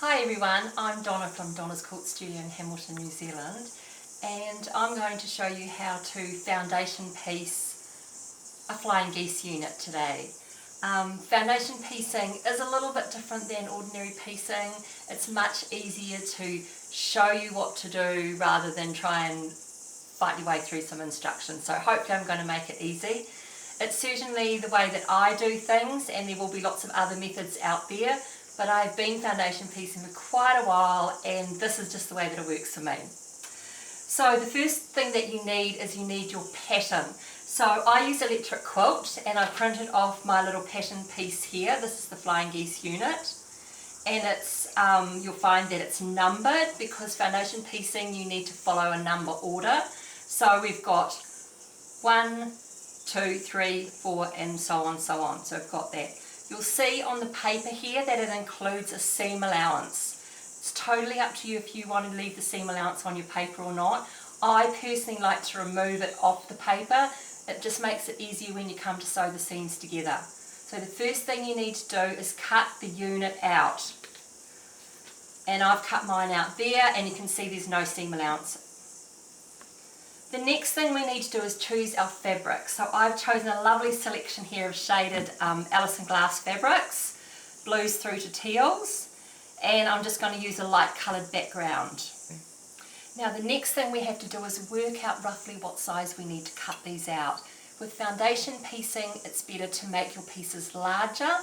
Hi everyone, I'm Donna from Donna's Quilt Studio in Hamilton, New Zealand, and I'm going to show you how to foundation piece a flying geese unit today. Foundation piecing is a little bit different than ordinary piecing. It's much easier to show you what to do rather than try and fight your way through some instructions. So hopefully I'm going to make it easy. It's certainly the way that I do things, and there will be lots of other methods out there, but I've been foundation piecing for quite a while and this is just the way that it works for me. So the first thing that you need is you need your pattern. So I use electric quilt and I printed off my little pattern piece here. This is the flying geese unit, and it's you'll find that it's numbered because foundation piecing you need to follow a number order. So we've got 1, 2, 3, 4 and so on. So I've got that. You'll see on the paper here that it includes a seam allowance. It's totally up to you if you want to leave the seam allowance on your paper or not. I personally like to remove it off the paper. It just makes it easier when you come to sew the seams together. So the first thing you need to do is cut the unit out. And I've cut mine out there and you can see there's no seam allowance. The next thing we need to do is choose our fabric. So I've chosen a lovely selection here of shaded Alison Glass fabrics, blues through to teals, and I'm just going to use a light coloured background. Now the next thing we have to do is work out roughly what size we need to cut these out. With foundation piecing, it's better to make your pieces larger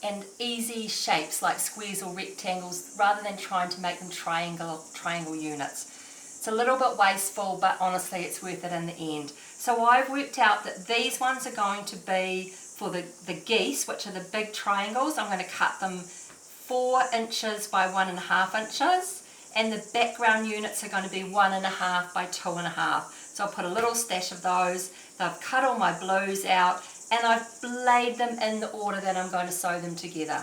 and easy shapes like squares or rectangles rather than trying to make them triangle units. It's a little bit wasteful, but honestly it's worth it in the end. So I've worked out that these ones are going to be for the geese, which are the big triangles. I'm going to cut them 4 inches by 1.5 inches, and the background units are going to be 1.5 by 2.5. So I'll put a little stash of those. I've cut all my blues out and I've laid them in the order that I'm going to sew them together.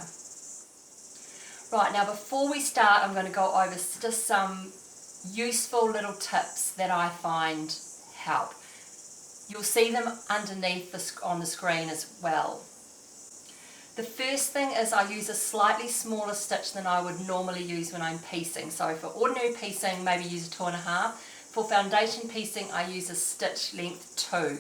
Right, now before we start I'm going to go over just some useful little tips that I find help. You'll see them underneath on the screen as well. The first thing is I use a slightly smaller stitch than I would normally use when I'm piecing. So for ordinary piecing, maybe use a 2.5. For foundation piecing, I use a stitch length 2.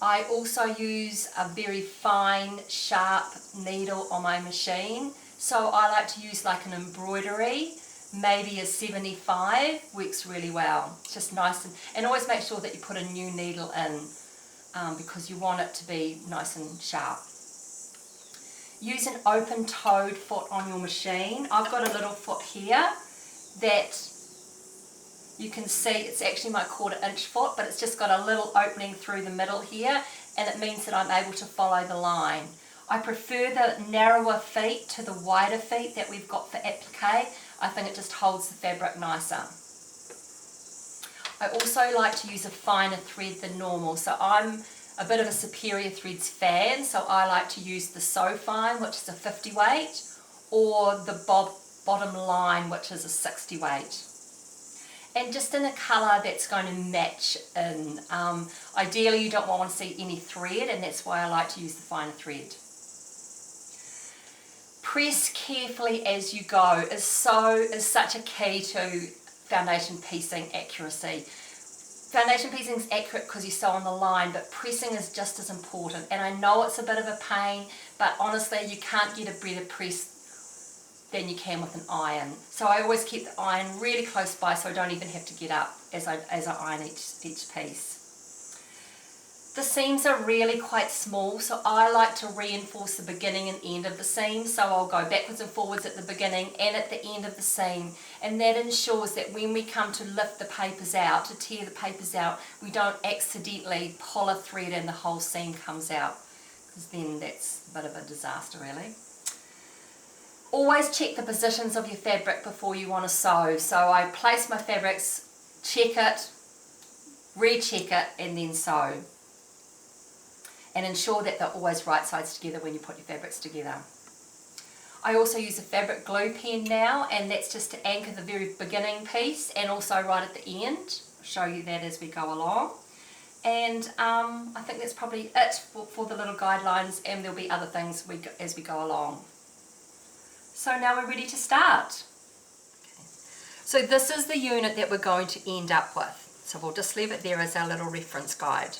I also use a very fine, sharp needle on my machine. So I like to use like an embroidery. Maybe a 75 works really well. It's just nice, and always make sure that you put a new needle in because you want it to be nice and sharp. Use an open-toed foot on your machine. I've got a little foot here that you can see it's actually my 1/4 inch foot, but it's just got a little opening through the middle here, and it means that I'm able to follow the line. I prefer the narrower feet to the wider feet that we've got for applique. I think it just holds the fabric nicer. I also like to use a finer thread than normal, so I'm a bit of a superior threads fan, so I like to use the So Fine, which is a 50 weight, or the bottom line, which is a 60 weight. And just in a colour that's going to match in. Ideally you don't want to see any thread, and that's why I like to use the finer thread. Press carefully as you go is such a key to foundation piecing accuracy. Foundation piecing is accurate because you sew on the line, but pressing is just as important. And I know it's a bit of a pain, but honestly you can't get a better press than you can with an iron. So I always keep the iron really close by so I don't even have to get up as I iron each piece. The seams are really quite small, so I like to reinforce the beginning and end of the seam, so I'll go backwards and forwards at the beginning and at the end of the seam, and that ensures that when we come to lift the papers out, to tear the papers out, we don't accidentally pull a thread and the whole seam comes out, because then that's a bit of a disaster really. Always check the positions of your fabric before you want to sew. So I place my fabrics, check it, recheck it, and then sew. And ensure that they're always right sides together when you put your fabrics together. I also use a fabric glue pen now, and that's just to anchor the very beginning piece and also right at the end. I'll show you that as we go along. And I think that's probably it for the little guidelines, and there'll be other things as we go along. So now we're ready to start. Okay. So this is the unit that we're going to end up with. So we'll just leave it there as our little reference guide.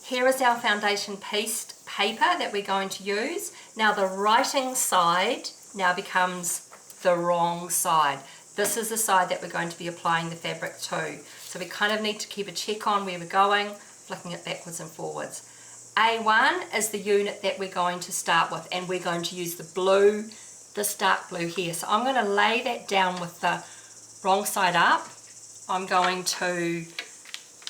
Here is our foundation piece paper that we're going to use. Now the writing side now becomes the wrong side. This is the side that we're going to be applying the fabric to. So we kind of need to keep a check on where we're going, flicking it backwards and forwards. A1 is the unit that we're going to start with, and we're going to use the blue, this dark blue here. So I'm going to lay that down with the wrong side up. I'm going to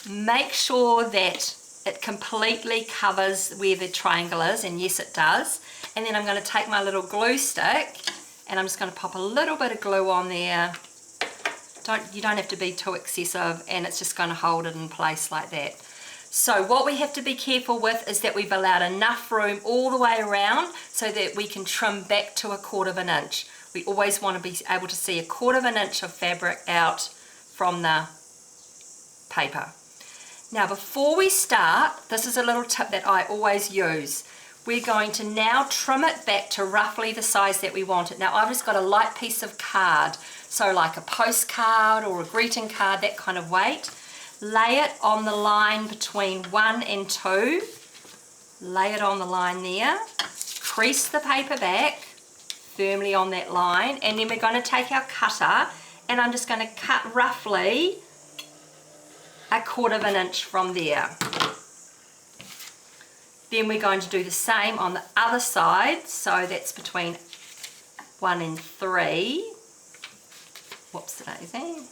make sure that it completely covers where the triangle is, and yes it does. And then I'm going to take my little glue stick and I'm just going to pop a little bit of glue on there. You don't have to be too excessive, and it's just going to hold it in place like that. So what we have to be careful with is that we've allowed enough room all the way around so that we can trim back to 1/4 inch. We always want to be able to see 1/4 inch of fabric out from the paper. Now before we start, this is a little tip that I always use. We're going to now trim it back to roughly the size that we want it. Now I've just got a light piece of card, so like a postcard or a greeting card, that kind of weight. Lay it on the line between 1 and 2. Lay it on the line there. Crease the paper back firmly on that line, and then we're going to take our cutter and I'm just going to cut roughly 1/4 inch from there. Then we're going to do the same on the other side, so that's between 1 and 3. Whoops, daisy.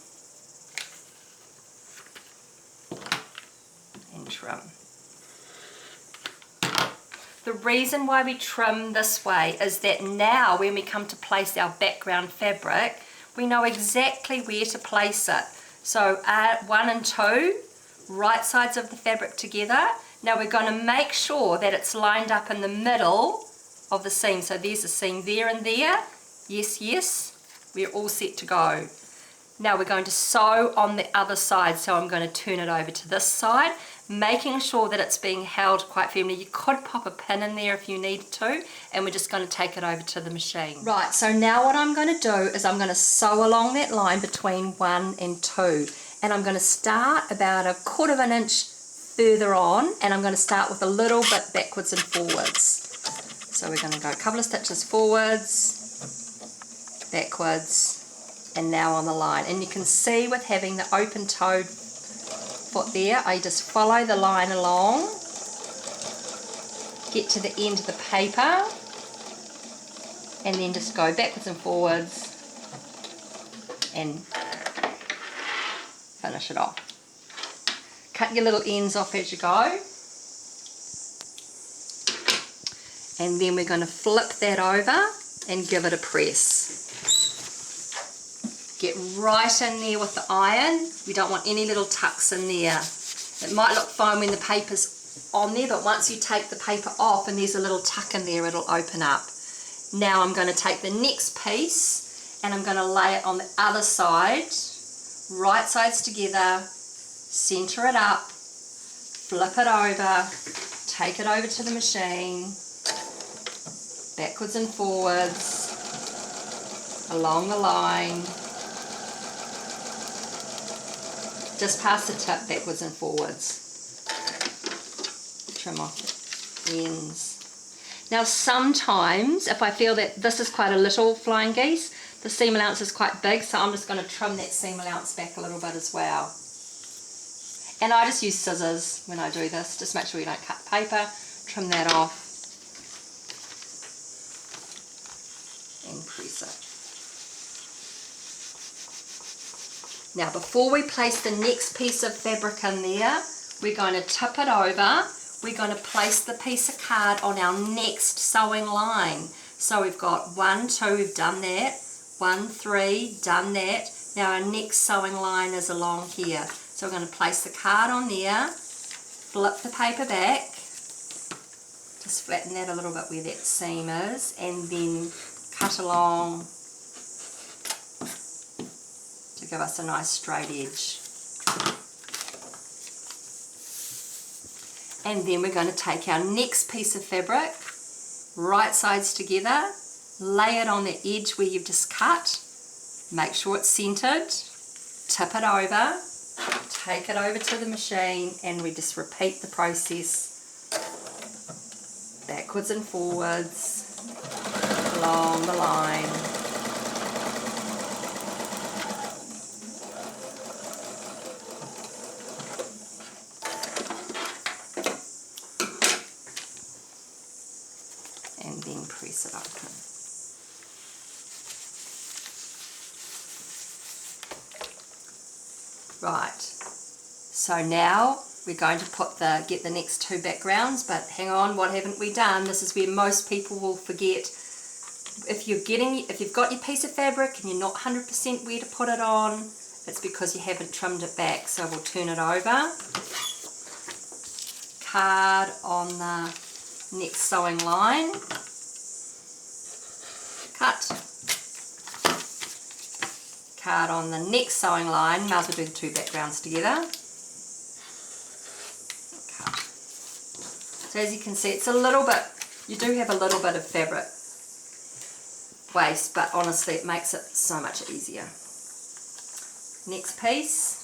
And trim. The reason why we trim this way is that now when we come to place our background fabric, we know exactly where to place it. So 1 and 2, right sides of the fabric together. Now we're going to make sure that it's lined up in the middle of the seam. So there's a seam there and there. Yes, yes, we're all set to go. Now we're going to sew on the other side. So I'm going to turn it over to this side, making sure that it's being held quite firmly. You could pop a pin in there if you needed to, and we're just going to take it over to the machine. Right, so now what I'm going to do is I'm going to sew along that line between 1 and 2, and I'm going to start about 1/4 inch further on, and I'm going to start with a little bit backwards and forwards. So we're going to go a couple of stitches forwards, backwards, and now on the line. And you can see with having the open-toed foot there, I just follow the line along, get to the end of the paper, and then just go backwards and forwards and finish it off. Cut your little ends off as you go, and then we're going to flip that over and give it a press. Get right in there with the iron. We don't want any little tucks in there. It might look fine when the paper's on there, but once you take the paper off and there's a little tuck in there, it'll open up. Now I'm going to take the next piece and I'm going to lay it on the other side, right sides together, center it up, flip it over, take it over to the machine, backwards and forwards, along the line, just past the tip, backwards and forwards. Trim off the ends. Now sometimes if I feel that this is quite a little flying geese, the seam allowance is quite big, so I'm just going to trim that seam allowance back a little bit as well. And I just use scissors when I do this, just make sure you don't cut the paper, trim that off and press it. Now before we place the next piece of fabric in there, we're going to tip it over, we're going to place the piece of card on our next sewing line. So we've got 1, 2, we've done that, 1, 3, done that. Now our next sewing line is along here. So we're going to place the card on there, flip the paper back, just flatten that a little bit where that seam is, and then cut along to give us a nice straight edge. And then we're going to take our next piece of fabric, right sides together, lay it on the edge where you've just cut, make sure it's centered, tip it over, take it over to the machine, and we just repeat the process backwards and forwards along the line. And then press it open. Right, so now we're going to get the next two backgrounds, but hang on, what haven't we done? This is where most people will forget. If you've got your piece of fabric and you're not 100% where to put it on, it's because you haven't trimmed it back. So we'll turn it over, card on the next sewing line, cut, card on the next sewing line, might as well do the two backgrounds together, cut. So as you can see, it's a little bit, you do have a little bit of fabric waste, but honestly it makes it so much easier. Next piece.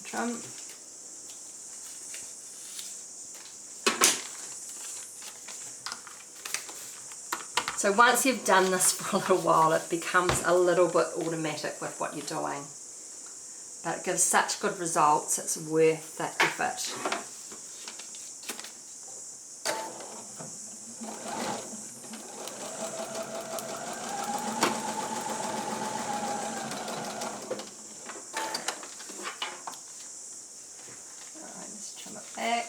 Trim. So once you've done this for a little while, it becomes a little bit automatic with what you're doing. But it gives such good results, it's worth the effort. Alright, let's trim it back.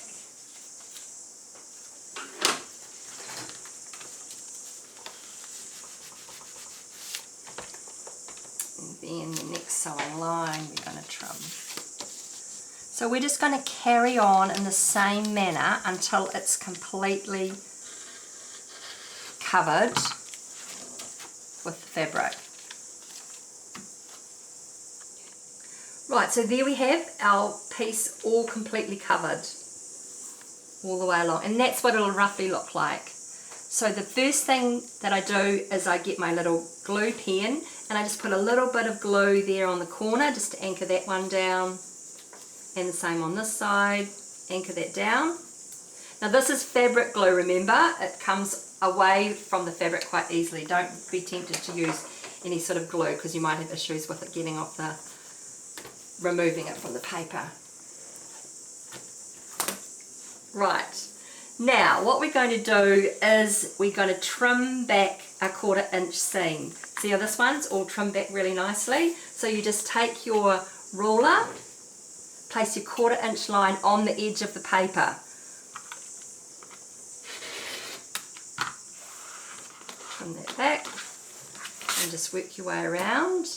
Then the next sewing line we're going to trim. So we're just going to carry on in the same manner until it's completely covered with the fabric. Right, so there we have our piece all completely covered all the way along, and that's what it'll roughly look like. So the first thing that I do is I get my little glue pen and I just put a little bit of glue there on the corner just to anchor that one down, and the same on this side, anchor that down. Now this is fabric glue, remember, it comes away from the fabric quite easily. Don't be tempted to use any sort of glue because you might have issues with it getting off removing it from the paper. Right. Now what we're going to do is we're going to trim back a 1/4 inch seam. See how this one's all trimmed back really nicely? So you just take your ruler, place your 1/4 inch line on the edge of the paper. Trim that back and just work your way around.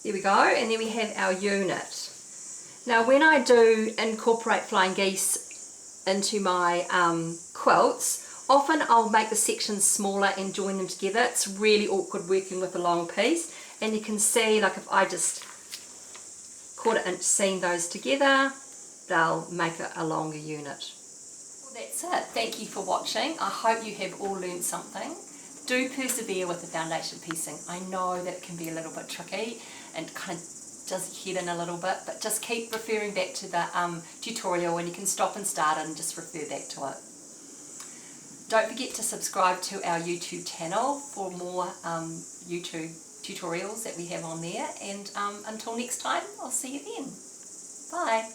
There we go, and then we have our unit. Now when I do incorporate flying geese into my quilts, often I'll make the sections smaller and join them together. It's really awkward working with a long piece, and you can see, like if I just 1/4 inch seam those together, they'll make a longer unit. Well, that's it. Thank you for watching. I hope you have all learned something. Do persevere with the foundation piecing. I know that it can be a little bit tricky and kind of does your head in a little bit, but just keep referring back to the tutorial, and you can stop and start and just refer back to it. Don't forget to subscribe to our YouTube channel for more YouTube tutorials that we have on there, and until next time, I'll see you then. Bye.